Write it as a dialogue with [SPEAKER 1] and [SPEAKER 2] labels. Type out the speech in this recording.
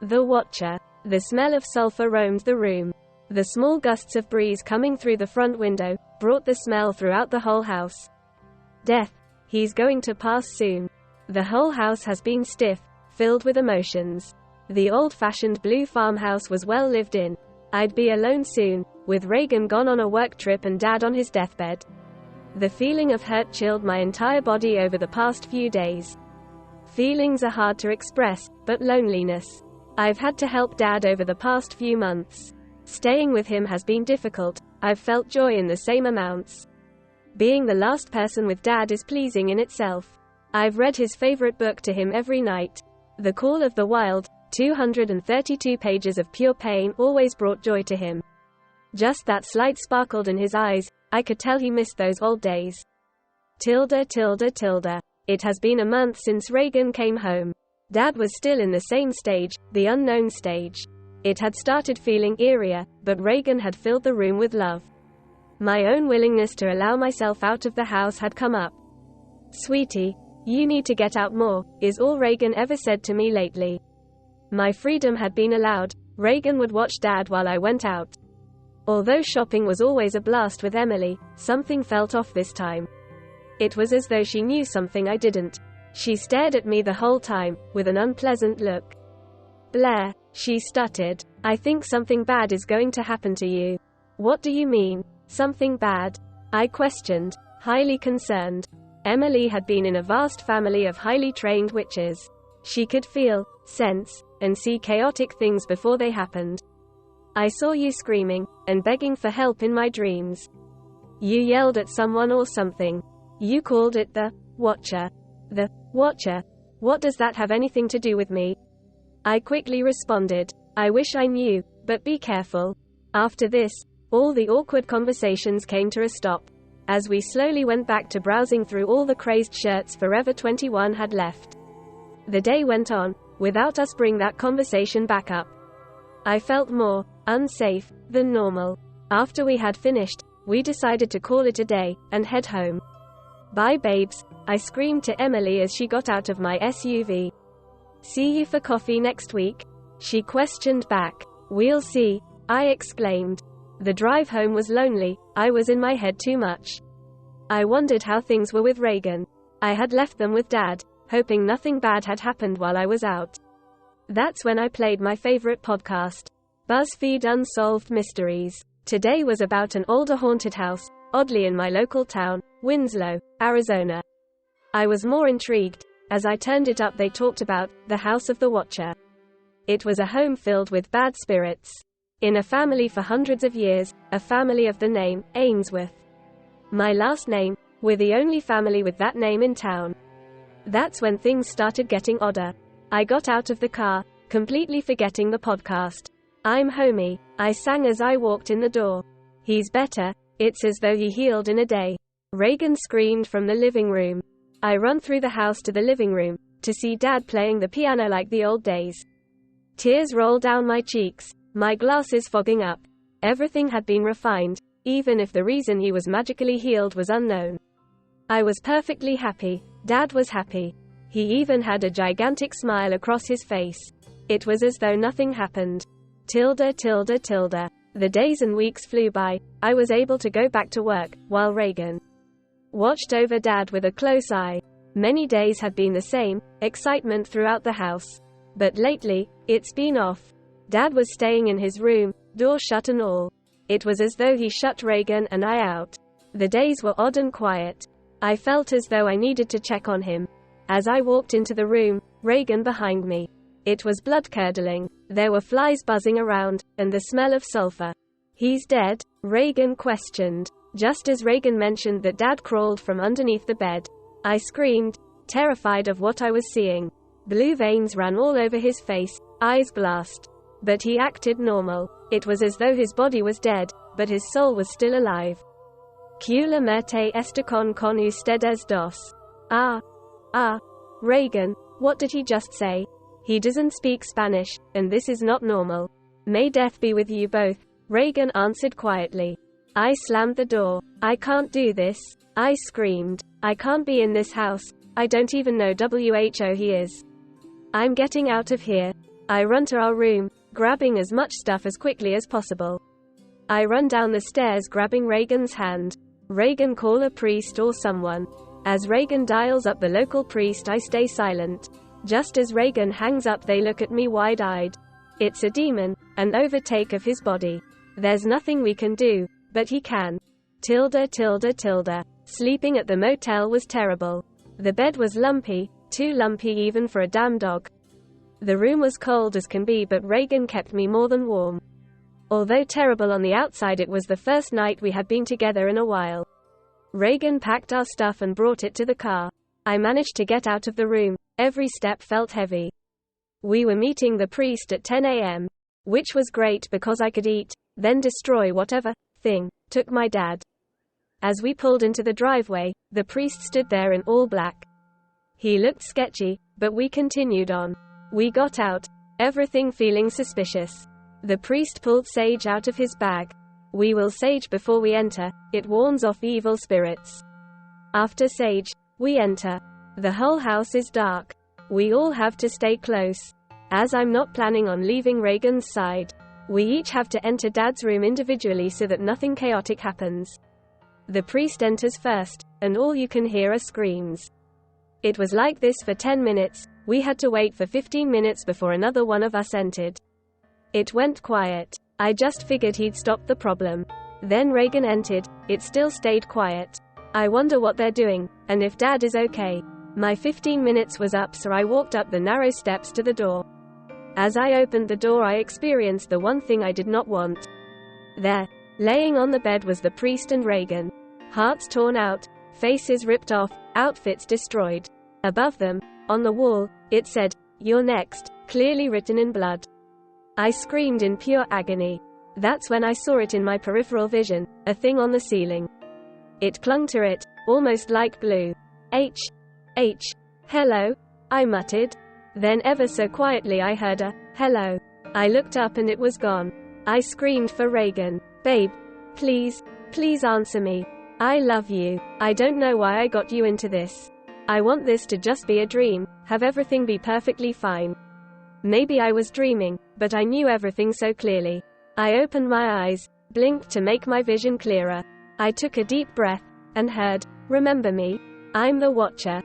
[SPEAKER 1] The Watcher. The smell of sulfur roamed the room. The small gusts of breeze coming through the front window brought the smell throughout the whole house. Death. He's going to pass soon. The whole house has been stiff, filled with emotions. The old-fashioned blue farmhouse was well lived in. I'd be alone soon, with Reagan gone on a work trip and Dad on his deathbed. The feeling of hurt chilled my entire body over the past few days. Feelings are hard to express, but loneliness. I've had to help Dad over the past few months. Staying with him has been difficult. I've felt joy in the same amounts. Being the last person with Dad is pleasing in itself. I've read his favorite book to him every night. The Call of the Wild, 232 pages of pure pain, always brought joy to him. Just that slight sparkled in his eyes. I could tell he missed those old days. It has been a month since Reagan came home. Dad was still in the same stage, the unknown stage. It had started feeling eerier, but Reagan had filled the room with love. My own willingness to allow myself out of the house had come up. "Sweetie, you need to get out more," is all Reagan ever said to me lately. My freedom had been allowed. Reagan would watch Dad while I went out. Although shopping was always a blast with Emily, something felt off this time. It was as though she knew something I didn't. She stared at me the whole time, with an unpleasant look. "Blair," she stuttered, "I think something bad is going to happen to you." "What do you mean, something bad?" I questioned, highly concerned. Emily had been in a vast family of highly trained witches. She could feel, sense, and see chaotic things before they happened. "I saw you screaming and begging for help in my dreams. You yelled at someone or something. You called it the Watcher." "The Watcher? What does that have anything to do with me?" I quickly responded, "I wish I knew, but be careful." After this, all the awkward conversations came to a stop. As we slowly went back to browsing through all the crazed shirts Forever 21 had left. The day went on, without us bring that conversation back up. I felt more unsafe than normal. After we had finished, we decided to call it a day and head home. "Bye babes," I screamed to Emily as she got out of my SUV. "See you for coffee next week?" she questioned back. "We'll see," I exclaimed. The drive home was lonely. I was in my head too much. I wondered how things were with Reagan. I had left them with Dad, hoping nothing bad had happened while I was out. That's when I played my favorite podcast, BuzzFeed Unsolved Mysteries. Today was about an older haunted house, oddly in my local town, Winslow, Arizona. I was more intrigued. As I turned it up, they talked about the House of the Watcher. It was a home filled with bad spirits. In a family for hundreds of years, a family of the name Ainsworth. My last name, we're the only family with that name in town. That's when things started getting odder. I got out of the car, completely forgetting the podcast. "I'm homie," I sang as I walked in the door. "He's better. It's as though he healed in a day." Reagan screamed from the living room. I run through the house to the living room, to see Dad playing the piano like the old days. Tears rolled down my cheeks, my glasses fogging up. Everything had been refined, even if the reason he was magically healed was unknown. I was perfectly happy. Dad was happy. He even had a gigantic smile across his face. It was as though nothing happened. The days and weeks flew by. I was able to go back to work, while Reagan watched over Dad with a close eye. Many days had been the same, excitement throughout the house. But lately, it's been off. Dad was staying in his room, door shut and all. It was as though he shut Reagan and I out. The days were odd and quiet. I felt as though I needed to check on him. As I walked into the room, Reagan behind me. It was blood-curdling. There were flies buzzing around, and the smell of sulfur. "He's dead?" Reagan questioned. Just as Reagan mentioned that Dad crawled from underneath the bed, I screamed, terrified of what I was seeing. Blue veins ran all over his face, eyes glassed. But he acted normal. It was as though his body was dead, but his soul was still alive. "Que la muerte está con ustedes dos." Reagan, what did he just say? He doesn't speak Spanish, and this is not normal. "May death be with you both," Reagan answered quietly. I slammed the door. "I can't do this," I screamed. "I can't be in this house. I don't even know who he is. I'm getting out of here." I run to our room, grabbing as much stuff as quickly as possible. I run down the stairs grabbing Reagan's hand. Reagan, call a priest or someone. As Reagan dials up the local priest, I stay silent. Just as Reagan hangs up, they look at me wide-eyed. It's a demon, an overtake of his body. There's nothing we can do, but he can. Tilda. Sleeping at the motel was terrible. The bed was lumpy, too lumpy even for a damn dog. The room was cold as can be, but Reagan kept me more than warm. Although terrible on the outside, it was the first night we had been together in a while. Reagan packed our stuff and brought it to the car. I managed to get out of the room. Every step felt heavy. We were meeting the priest at 10 a.m., which was great because I could eat, then destroy whatever thing took my dad. As we pulled into the driveway, the priest stood there in all black. He looked sketchy, but we continued on. We got out, everything feeling suspicious. The priest pulled sage out of his bag. We will sage before we enter, it warns off evil spirits. After sage, we enter. The whole house is dark. We all have to stay close. As I'm not planning on leaving Reagan's side, we each have to enter Dad's room individually so that nothing chaotic happens. The priest enters first, and all you can hear are screams. It was like this for 10 minutes, we had to wait for 15 minutes before another one of us entered. It went quiet. I just figured he'd stop the problem. Then Reagan entered, it still stayed quiet. I wonder what they're doing, and if Dad is okay. My 15 minutes was up, so I walked up the narrow steps to the door. As I opened the door, I experienced the one thing I did not want. There, laying on the bed, was the priest and Reagan. Hearts torn out, faces ripped off, outfits destroyed. Above them, on the wall, it said, "You're next," clearly written in blood. I screamed in pure agony. That's when I saw it in my peripheral vision, a thing on the ceiling. It clung to it, almost like glue. H. Hello? I muttered. Then ever so quietly I heard a, hello. I looked up and it was gone. I screamed for Reagan. Babe, please answer me. I love you. I don't know why I got you into this. I want this to just be a dream, have everything be perfectly fine. Maybe I was dreaming, but I knew everything so clearly. I opened my eyes, blinked to make my vision clearer. I took a deep breath, and heard, "Remember me? I'm the Watcher."